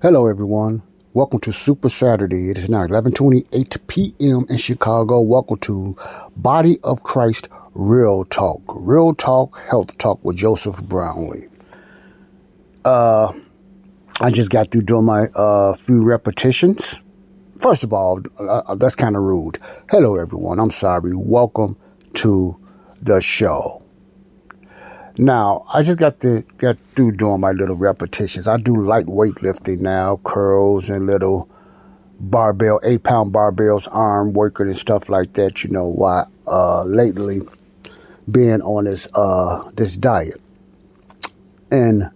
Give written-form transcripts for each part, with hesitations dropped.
Hello, everyone. Welcome to Super Saturday. It is now 11:28 p.m. in Chicago. Welcome to Body of Christ Real Talk, Health Talk with Joseph Brownlee. I just got through doing my few repetitions. First of all, that's kind of rude. Hello, everyone. I'm sorry. Welcome to the show. Now, I just got through doing my little repetitions. I do light weightlifting now, curls and little barbell, 8-pound barbells, arm working and stuff like that. You know why? Lately, being on this diet, and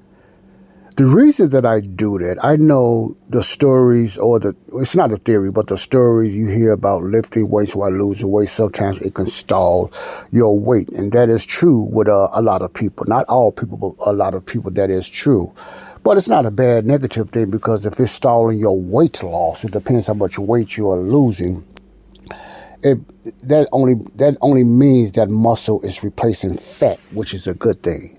the reason that I do that, I know the stories, it's not a theory, but the stories you hear about lifting weights while losing weight, sometimes it can stall your weight. And that is true with a lot of people. Not all people, but a lot of people, that is true. But it's not a bad negative thing, because if it's stalling your weight loss, it depends how much weight you are losing. That only means that muscle is replacing fat, which is a good thing.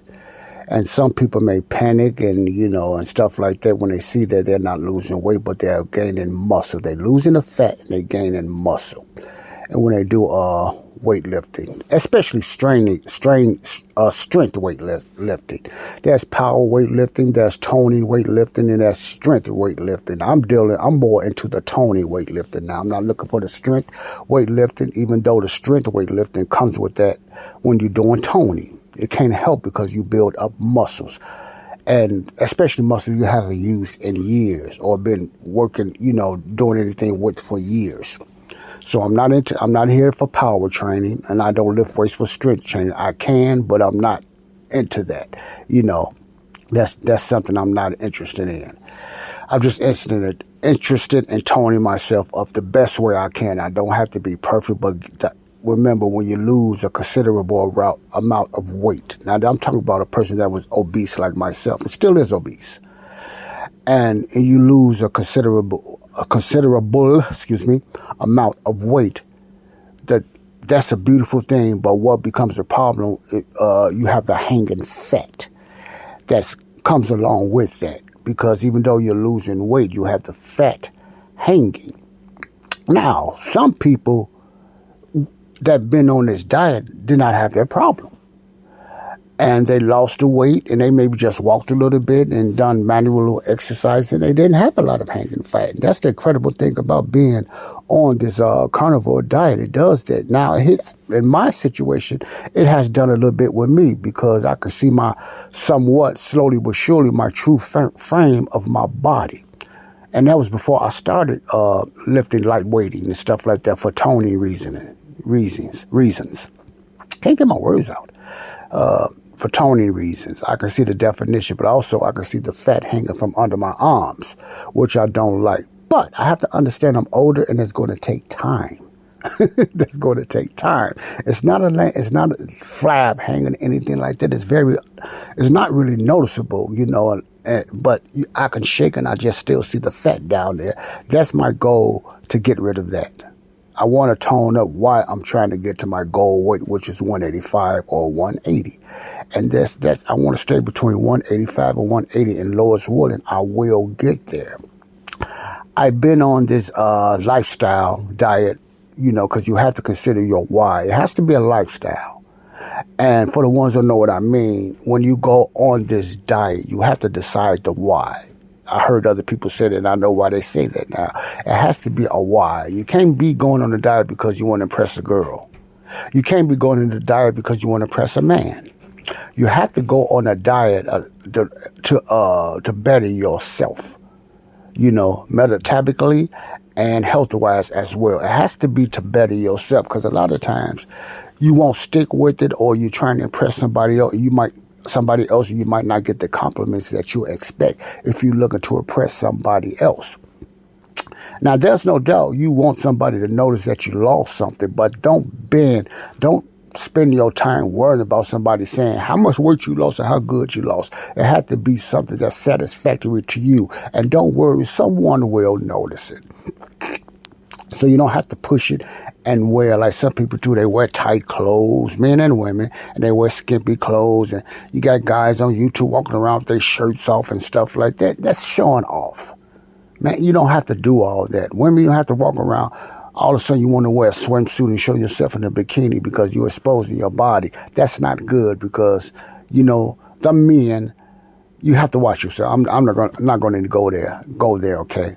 And some people may panic and stuff like that when they see that they're not losing weight, but they're gaining muscle. They're losing the fat and they're gaining muscle. And when they do weightlifting, especially strength weightlifting, there's power weightlifting, there's toning weightlifting, and there's strength weightlifting. I'm more into the toning weightlifting now. I'm not looking for the strength weightlifting, even though the strength weightlifting comes with that when you're doing toning. It can't help because you build up muscles, and especially muscles you haven't used in years or been working, doing anything with for years. So I'm not here for power training, and I don't lift weights for strength training. I can, but I'm not into that. That's something I'm not interested in. I'm just interested in toning myself up the best way I can. I don't have to be perfect, but remember, when you lose a considerable amount of weight. Now, I'm talking about a person that was obese like myself, and still is obese, and you lose a considerable amount of weight. That's a beautiful thing. But what becomes a problem? You have the hanging fat that comes along with that, because even though you're losing weight, you have the fat hanging. Now, some people that been on this diet did not have that problem. And they lost the weight, and they maybe just walked a little bit and done manual exercise, and they didn't have a lot of hanging fat. And that's the incredible thing about being on this carnivore diet. It does that. Now, in my situation, it has done a little bit with me, because I could see somewhat slowly but surely, my true frame of my body. And that was before I started lifting light weighting and stuff like that for toning reasons. Can't get my words out. For toning reasons, I can see the definition, but also I can see the fat hanging from under my arms, which I don't like. But I have to understand I'm older, and it's going to take time. That's going to take time. It's not a flab hanging, anything like that. It's not really noticeable, but I can shake, and I just still see the fat down there. That's my goal, to get rid of that. I want to tone up why I'm trying to get to my goal weight, which is 185 or 180. And I want to stay between 185 and 180, and lowest willing, I will get there. I've been on this lifestyle diet, because you have to consider your why. It has to be a lifestyle. And for the ones that know what I mean, when you go on this diet, you have to decide the why. I heard other people say that, and I know why they say that now. It has to be a why. You can't be going on a diet because you want to impress a girl. You can't be going on a diet because you want to impress a man. You have to go on a diet to better yourself, metabolically and health-wise as well. It has to be to better yourself, because a lot of times you won't stick with it, or you're trying to impress somebody else. You might not get the compliments that you expect if you're looking to impress somebody else. Now, there's no doubt you want somebody to notice that you lost something, but don't spend your time worrying about somebody saying how much weight you lost or how good you lost. It has to be something that's satisfactory to you. And don't worry, someone will notice it. So you don't have to push it and wear like some people do. They wear tight clothes, men and women, and they wear skimpy clothes. And you got guys on YouTube walking around with their shirts off and stuff like that. That's showing off. Man, you don't have to do all that. Women, you don't have to walk around. All of a sudden, you want to wear a swimsuit and show yourself in a bikini because you're exposing your body. That's not good because, the men, you have to watch yourself. I'm not going to go there. Okay?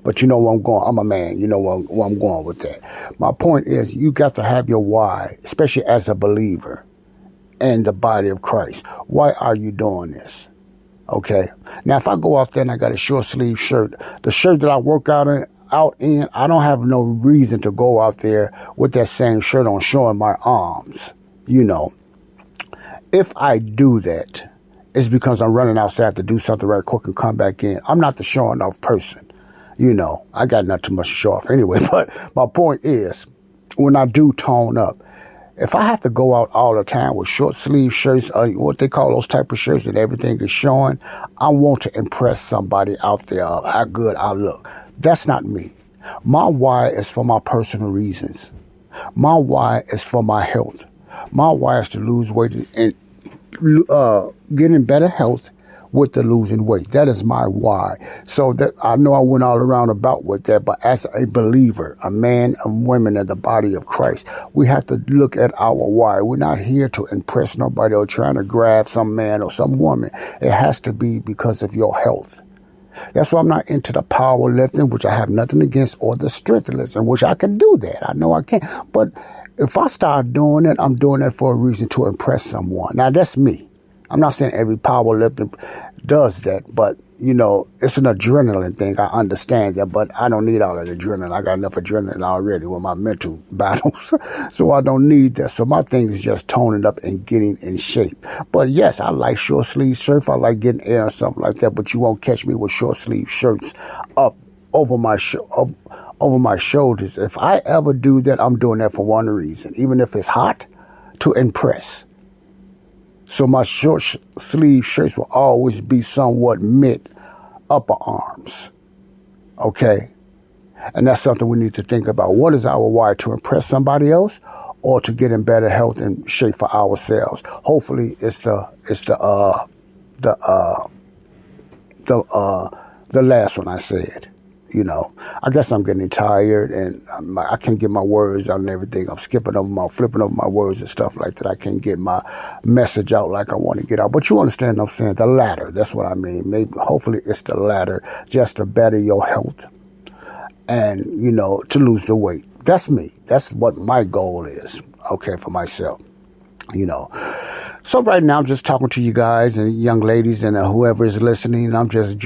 But you know where I'm going. I'm a man. You know where I'm going with that. My point is, you got to have your why, especially as a believer in the body of Christ. Why are you doing this? Okay. Now, if I go out there and I got a short sleeve shirt, the shirt that I work out in, I don't have no reason to go out there with that same shirt on showing my arms. If I do that, it's because I'm running outside to do something right quick and come back in. I'm not the showing off person. I got not too much to show off anyway. But my point is, when I do tone up, if I have to go out all the time with short sleeve shirts, what they call those type of shirts and everything is showing, I want to impress somebody out there of how good I look. That's not me. My why is for my personal reasons. My why is for my health. My why is to lose weight and get in better health with the losing weight. That is my why. So that I know I went all around about with that, but as a believer, a man and women in the body of Christ, we have to look at our why. We're not here to impress nobody or trying to grab some man or some woman. It has to be because of your health. That's why I'm not into the powerlifting, which I have nothing against, or the strength lifting, which I can do that. I know I can. But if I start doing it, I'm doing it for a reason to impress someone. Now, that's me. I'm not saying every powerlifter does that, but, it's an adrenaline thing. I understand that, but I don't need all that adrenaline. I got enough adrenaline already with my mental battles, so I don't need that. So my thing is just toning up and getting in shape. But yes, I like short sleeve shirts. I like getting air or something like that, but you won't catch me with short sleeve shirts up over my shoulders. If I ever do that, I'm doing that for one reason, even if it's hot, to impress. So my short sleeve shirts will always be somewhat mid upper arms. Okay? And that's something we need to think about. What is our why? To impress somebody else or to get in better health and shape for ourselves? Hopefully it's the last one I said. I guess I'm getting tired and I can't get my words out and everything. I'm flipping over my words and stuff like that. I can't get my message out like I want to get out. But you understand what I'm saying? The latter, that's what I mean. Maybe, hopefully it's the latter, just to better your health and, to lose the weight. That's me. That's what my goal is, okay, for myself, So right now I'm just talking to you guys and young ladies and whoever is listening. I'm just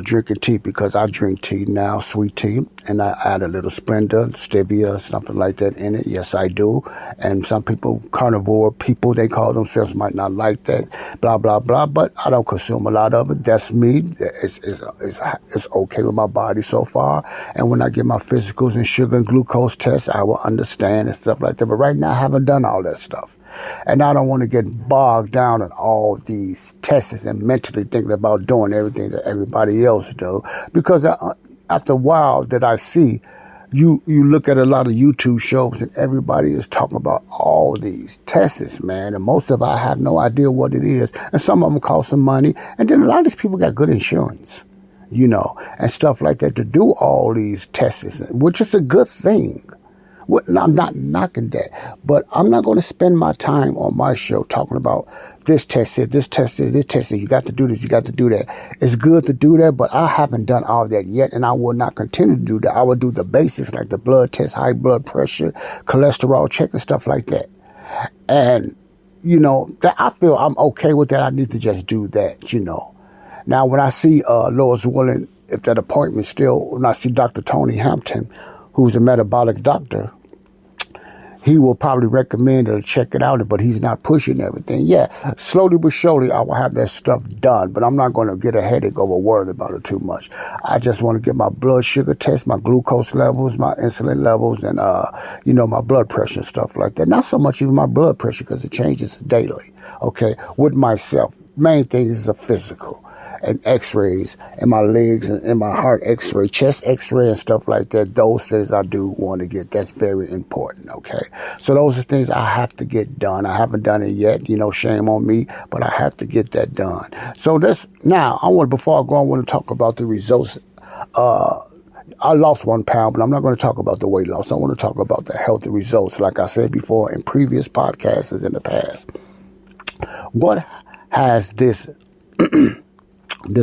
drinking tea because I drink tea now, sweet tea, and I add a little Splenda, stevia, something like that in it. Yes, I do. And some people, carnivore people, they call themselves, might not like that, blah, blah, blah, but I don't consume a lot of it. That's me. It's okay with my body so far. And when I get my physicals and sugar and glucose tests, I will understand and stuff like that. But right now I haven't done all that stuff. And I don't want to get bogged down in all these tests and mentally thinking about doing everything that everybody else do. Because after a while that I see, you look at a lot of YouTube shows and everybody is talking about all these tests, man. And most of it, I have no idea what it is. And some of them cost some money. And then a lot of these people got good insurance, and stuff like that to do all these tests, which is a good thing. I'm not knocking that, but I'm not going to spend my time on my show talking about this test is, this test is, this test is, you got to do this, you got to do that. It's good to do that, but I haven't done all that yet, and I will not continue to do that. I will do the basics like the blood test, high blood pressure, cholesterol check, and stuff like that. And, that I feel I'm okay with that. I need to just do that, Now, when I see Lois Willing at that appointment still, when I see Dr. Tony Hampton, who's a metabolic doctor, he will probably recommend to check it out, but he's not pushing everything. Yeah, slowly but surely I will have that stuff done, but I'm not going to get a headache over worrying about it too much. I just want to get my blood sugar test, my glucose levels, my insulin levels, and, my blood pressure and stuff like that. Not so much even my blood pressure because it changes daily, okay, with myself. Main thing is a physical. And x-rays and my legs and my heart x-ray, chest x-ray and stuff like that. Those things I do want to get. That's very important, okay? So those are things I have to get done. I haven't done it yet, shame on me, but I have to get that done. So before I go, I want to talk about the results I lost 1 pound, but I'm not going to talk about the weight loss. I want to talk about the healthy results, like I said before in previous podcasts in the past. What has this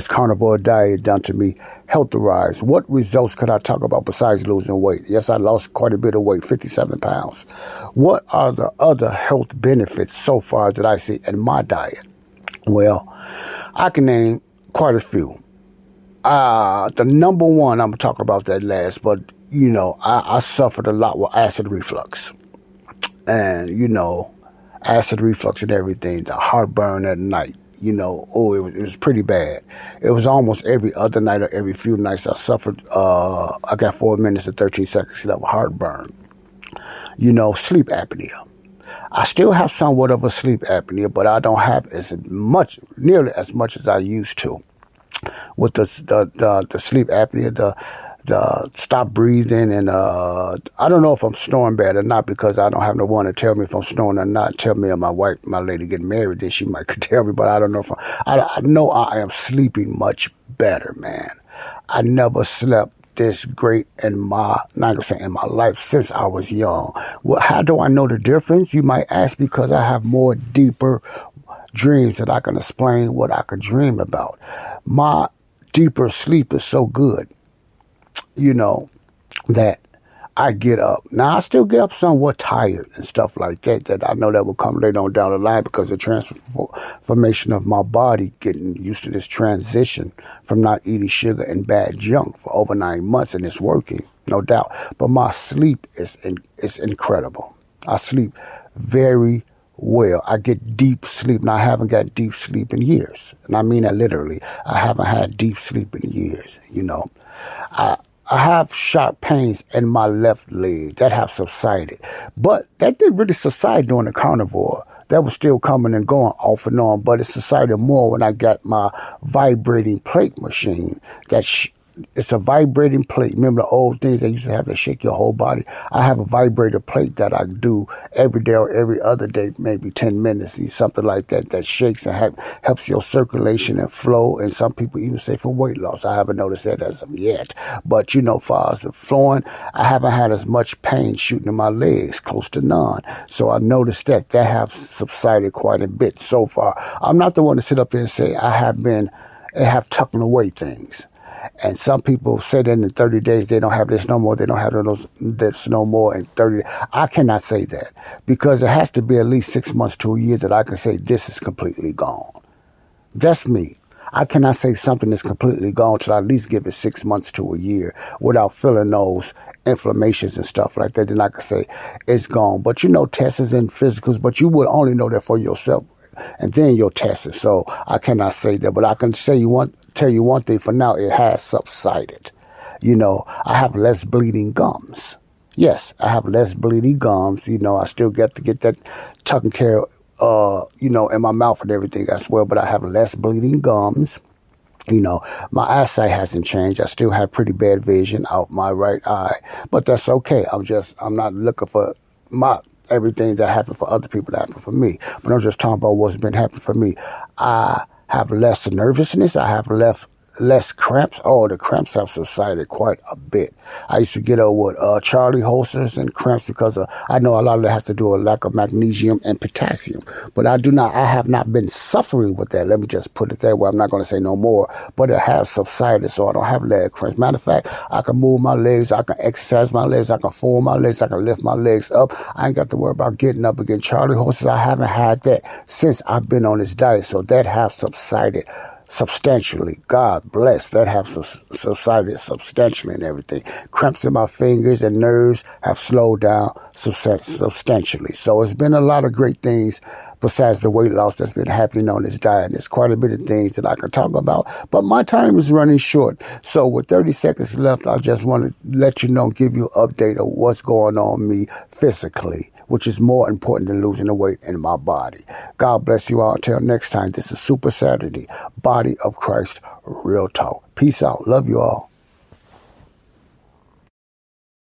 carnivore diet done to me health-wise? What results could I talk about besides losing weight? Yes, I lost quite a bit of weight, 57 pounds. What are the other health benefits so far that I see in my diet? Well, I can name quite a few. The number one, I'm going to talk about that last, but, I suffered a lot with acid reflux. And, acid reflux and everything, the heartburn at night, it was pretty bad. It was almost every other night or every few nights I suffered, I got 4 minutes and 13 seconds of heartburn. Sleep apnea. I still have somewhat of a sleep apnea, but I don't have nearly as much as I used to. With the sleep apnea, the stop breathing, and I don't know if I'm snoring bad or not, because I don't have no one to tell me if I'm snoring or not. Tell me, or my lady getting married, then she might could tell me, but I don't know if I know I am sleeping much better, man. I never slept this great in my life since I was young. Well, how do I know the difference? You might ask, because I have more deeper dreams that I can explain what I could dream about. My deeper sleep is so good, that I get up. Now, I still get up somewhat tired and stuff like that I know that will come later on down the line, because the transformation of my body, getting used to this transition from not eating sugar and bad junk for over 9 months, and it's working, no doubt. But my sleep is incredible. I sleep very well. I get deep sleep. Now, I haven't got deep sleep in years. And I mean that literally. I haven't had deep sleep in years, I have sharp pains in my left leg that have subsided. But that didn't really subside during the carnivore. That was still coming and going off and on. But it subsided more when I got my vibrating plate machine. It's a vibrating plate. Remember the old things they used to have to shake your whole body? I have a vibrator plate that I do every day or every other day, maybe 10 minutes, something like that shakes and helps your circulation and flow. And some people even say for weight loss. I haven't noticed that as of yet. But, far as the flowing, I haven't had as much pain shooting in my legs, close to none. So I noticed that have subsided quite a bit so far. I'm not the one to sit up there and say I have tucking away things. And some people say that in 30 days they don't have this no more. They don't have this no more in 30 days. I cannot say that, because it has to be at least 6 months to a year that I can say this is completely gone. That's me. I cannot say something is completely gone till I at least give it 6 months to a year without feeling those inflammations and stuff like that. Then I can say it's gone. But tests and physicals, but you would only know that for yourself. And then you'll test it. So I cannot say that, but I can tell you one thing for now: it has subsided. I have less bleeding gums. Yes, I have less bleeding gums. I still get to get that taken care of, in my mouth and everything as well, but I have less bleeding gums. My eyesight hasn't changed. I still have pretty bad vision out my right eye, but that's okay. I'm not looking for everything that happened for other people that happened for me. But I'm just talking about what's been happening for me. I have less nervousness. I have less cramps. Oh, the cramps have subsided quite a bit. I used to get with Charlie horses and cramps because I know a lot of that has to do with lack of magnesium and potassium. But I have not been suffering with that. Let me just put it that way. I'm not going to say no more, but it has subsided, so I don't have leg cramps. Matter of fact, I can move my legs. I can exercise my legs. I can fold my legs. I can lift my legs up. I ain't got to worry about getting up again. Charlie horses, I haven't had that since I've been on this diet, so that has subsided substantially. God bless. That have subsided substantially and everything. Cramps in my fingers and nerves have slowed down substantially. So it's been a lot of great things besides the weight loss that's been happening on this diet. There's quite a bit of things that I can talk about, but my time is running short. So with 30 seconds left, I just want to let you know, give you an update of what's going on me physically, which is more important than losing the weight in my body. God bless you all. Until next time, this is Super Saturday, Body of Christ, Real Talk. Peace out. Love you all.